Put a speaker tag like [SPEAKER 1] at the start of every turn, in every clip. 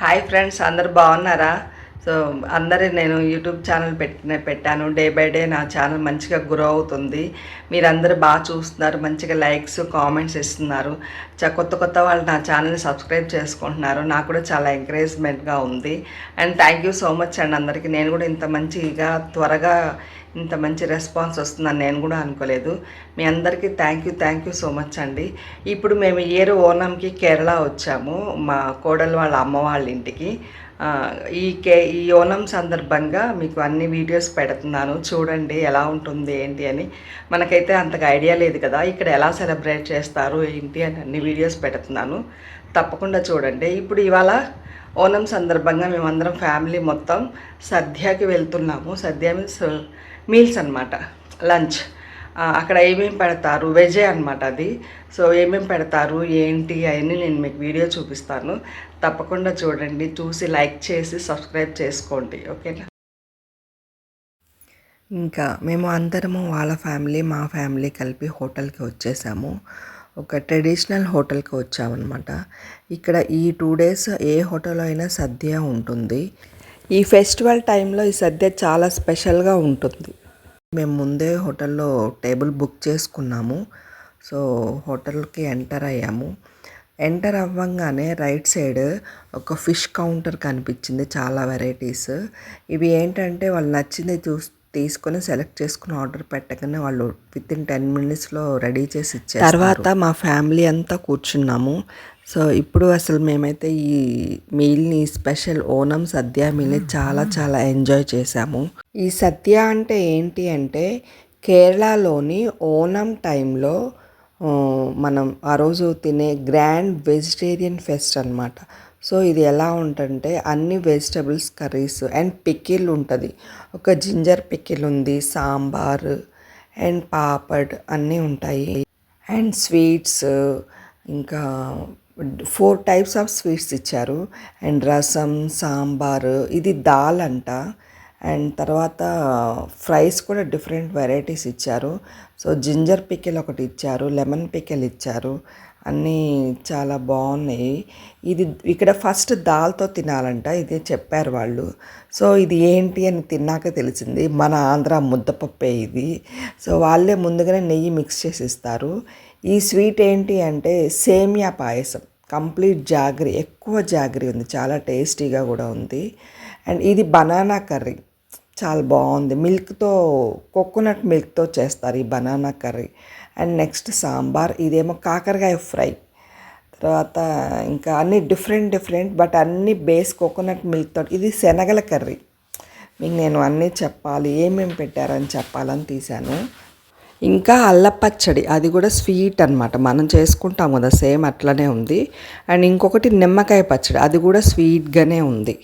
[SPEAKER 1] Hi friends, అందరు బాగున్నారా? So అందరి నేను యూట్యూబ్ ఛానల్ పెట్టాను. డే బై డే నా ఛానల్ మంచిగా గ్రో అవుతుంది. మీరందరూ బాగా చూస్తున్నారు, మంచిగా లైక్స్ కామెంట్స్ ఇస్తున్నారు. కొత్త కొత్త వాళ్ళు నా ఛానల్ని సబ్స్క్రైబ్ చేసుకుంటున్నారు. నాకు కూడా చాలా ఎంకరేజ్మెంట్గా ఉంది. And thank you so much అండి అందరికీ. నేను కూడా ఇంత మంచిగా త్వరగా ఇంత మంచి రెస్పాన్స్ వస్తుందని నేను కూడా అనుకోలేదు. మీ అందరికీ థ్యాంక్ యూ సో మచ్ అండి. ఇప్పుడు మేము ఓనంకి కేరళ వచ్చాము, మా కోడలు వాళ్ళ అమ్మ వాళ్ళ ఇంటికి. ఈ ఓనం సందర్భంగా మీకు అన్ని వీడియోస్ పెడుతున్నాను, చూడండి ఎలా ఉంటుంది ఏంటి అని. మనకైతే అంతగా ఐడియా లేదు కదా ఇక్కడ ఎలా సెలబ్రేట్ చేస్తారు ఏంటి అని అన్ని వీడియోస్ పెడుతున్నాను, తప్పకుండా చూడండి. ఇప్పుడు ఇవాళ ఓనం సందర్భంగా మేమందరం ఫ్యామిలీ మొత్తం సద్యాకి వెళ్తున్నాము. సద్య మీల్స్ అనమాట, లంచ్. అక్కడ ఏమేమి పెడతారు, వెజే అనమాట అది. సో ఏమేమి పెడతారు ఏంటి అవన్నీ నేను మీకు వీడియో చూపిస్తాను, తప్పకుండా చూడండి. చూసి లైక్ చేసి సబ్స్క్రైబ్ చేసుకోండి, ఓకేనా? ఇంకా మేము అందరము వాళ్ళ ఫ్యామిలీ మా ఫ్యామిలీ కలిపి హోటల్కి వచ్చేసాము. ఒక ట్రెడిషనల్ హోటల్కి వచ్చామన్నమాట. ఇక్కడ ఈ 2 days ఏ హోటల్లో అయినా సద్య ఉంటుంది. ఈ ఫెస్టివల్ టైంలో ఈ సద్య చాలా స్పెషల్గా ఉంటుంది. మేము ముందే హోటల్లో టేబుల్ బుక్ చేసుకున్నాము. సో హోటల్కి ఎంటర్ అయ్యాము. ఎంటర్ అవ్వంగానే రైట్ సైడ్ ఒక ఫిష్ కౌంటర్ కనిపించింది, చాలా వెరైటీస్. ఇవి ఏంటంటే వాళ్ళు నచ్చింది తీసుకొని సెలెక్ట్ చేసుకుని ఆర్డర్ పెట్టగానే వాళ్ళు వితిన్ 10 minutesలో రెడీ చేసి ఇచ్చారు. తర్వాత మా ఫ్యామిలీ అంతా కూర్చున్నాము. సో ఇప్పుడు అసలు మేమైతే ఈ మీల్ని, స్పెషల్ ఓనం సద్య మీల్ని చాలా చాలా ఎంజాయ్ చేసాము. ఈ సద్య అంటే ఏంటి అంటే కేరళలోని ఓనం టైంలో మనం ఆ రోజు తినే గ్రాండ్ వెజిటేరియన్ ఫెస్ట్ అనమాట. సో ఇది ఎలా ఉంటుందంటే అన్ని వెజిటబుల్స్ కర్రీస్ అండ్ పికిల్ ఉంటుంది. ఒక జింజర్ పికిల్ ఉంది, సాంబార్ అండ్ పాపడ్ అన్నీ ఉంటాయి. అండ్ స్వీట్స్, ఇంకా 4 types ఆఫ్ స్వీట్స్ ఇచ్చారు. అండ్ రసం, సాంబార్, ఇది దాల్ అంట. అండ్ తర్వాత ఫ్రైస్ కూడా డిఫరెంట్ వెరైటీస్ ఇచ్చారు. సో జింజర్ పికిల్ ఒకటి ఇచ్చారు, లెమన్ పికిల్ ఇచ్చారు, అన్నీ చాలా బాగున్నాయి. ఇది ఇక్కడ ఫస్ట్ దాల్తో తినాలంట, ఇదే చెప్పారు వాళ్ళు. సో ఇది ఏంటి అని తిన్నాక తెలిసింది, మన ఆంధ్ర ముద్దపప్పే ఇది. సో వాళ్ళే ముందుగానే నెయ్యి మిక్స్ చేసి ఇస్తారు. ఈ స్వీట్ ఏంటి అంటే సేమియా పాయసం, కంప్లీట్ జాగరీ, ఎక్కువ జాగరీ ఉంది, చాలా టేస్టీగా కూడా ఉంది. అండ్ ఇది బనానా కర్రీ, చాలా బాగుంది. మిల్క్తో, కోకోనట్ మిల్క్తో చేస్తారు ఈ banana curry. And next sambar, ఇదేమో కాకరకాయ ఫ్రై. తర్వాత ఇంకా అన్నీ డిఫరెంట్ బట్ అన్నీ బేస్ కోకోనట్ మిల్క్తో. ఇది శనగల కర్రీ. మీకు నేను అన్నీ చెప్పాలి, ఏమేమి పెట్టారని చెప్పాలని తీశాను. ఇంకా అల్లపచ్చడి, అది కూడా స్వీట్ అనమాట, మనం చేసుకుంటాం కదా సేమ్ అట్లనే ఉంది. అండ్ ఇంకొకటి నిమ్మకాయ పచ్చడి, అది కూడా స్వీట్గానే ఉంది.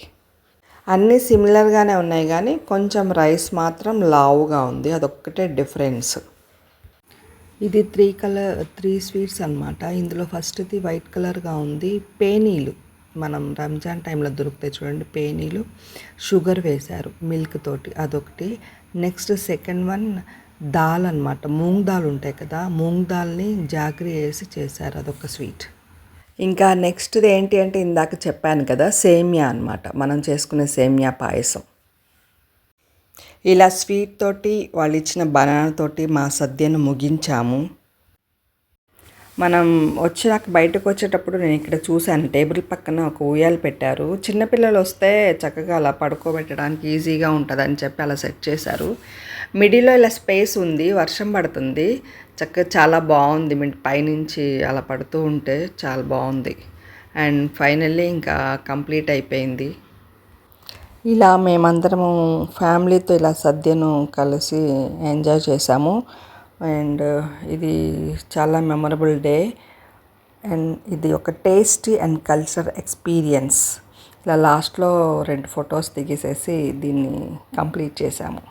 [SPEAKER 1] అన్నీ సిమిలర్గానే ఉన్నాయి కానీ కొంచెం రైస్ మాత్రం లావుగా ఉంది, అదొక్కటే డిఫరెన్స్. ఇది 3 స్వీట్స్ అనమాట. ఇందులో ఫస్ట్ది వైట్ కలర్గా ఉంది, పేనీలు, మనం రంజాన్ టైంలో దొరుకుతాయి చూడండి పేనీలు, షుగర్ వేశారు మిల్క్ తోటి, అదొకటి. నెక్స్ట్ సెకండ్ వన్ దాల్ అనమాట, మూంగ్ దాల్ ఉంటాయి కదా, మూంగ్ దాల్ని జాగరీ వేసి చేశారు, అదొక స్వీట్. ఇంకా నెక్స్ట్ది ఏంటి అంటే ఇందాక చెప్పాను కదా, సేమియా అనమాట, మనం చేసుకునే సేమియా పాయసం. ఇలా స్వీట్ తోటి వాళ్ళు ఇచ్చిన బనానా తోటి మా సద్యను ముగించాము. మనం వచ్చినాక బయటకు వచ్చేటప్పుడు నేను ఇక్కడ చూశాను, టేబుల్ పక్కన ఒక ఉయ్యాలు పెట్టారు. చిన్నపిల్లలు వస్తే చక్కగా అలా పడుకోబెట్టడానికి ఈజీగా ఉంటుందని చెప్పి అలా సెట్ చేశారు. మిడిల్లో ఇలా స్పేస్ ఉంది, వర్షం పడుతుంది, చక్కగా చాలా బాగుంది. పైనుంచి అలా పడుతూ ఉంటే చాలా బాగుంది. అండ్ ఫైనల్లీ ఇంకా కంప్లీట్ అయిపోయింది. ఇలా మేమందరము ఫ్యామిలీతో ఇలా సద్యను కలిసి ఎంజాయ్ చేసాము. అండ్ ఇది చాలా మెమరబుల్ డే. అండ్ ఇది ఒక టేస్టీ అండ్ కల్చర్ ఎక్స్పీరియన్స్. ఇలా లాస్ట్లో 2 photos దిగేసేసి దీన్ని కంప్లీట్ చేసాము.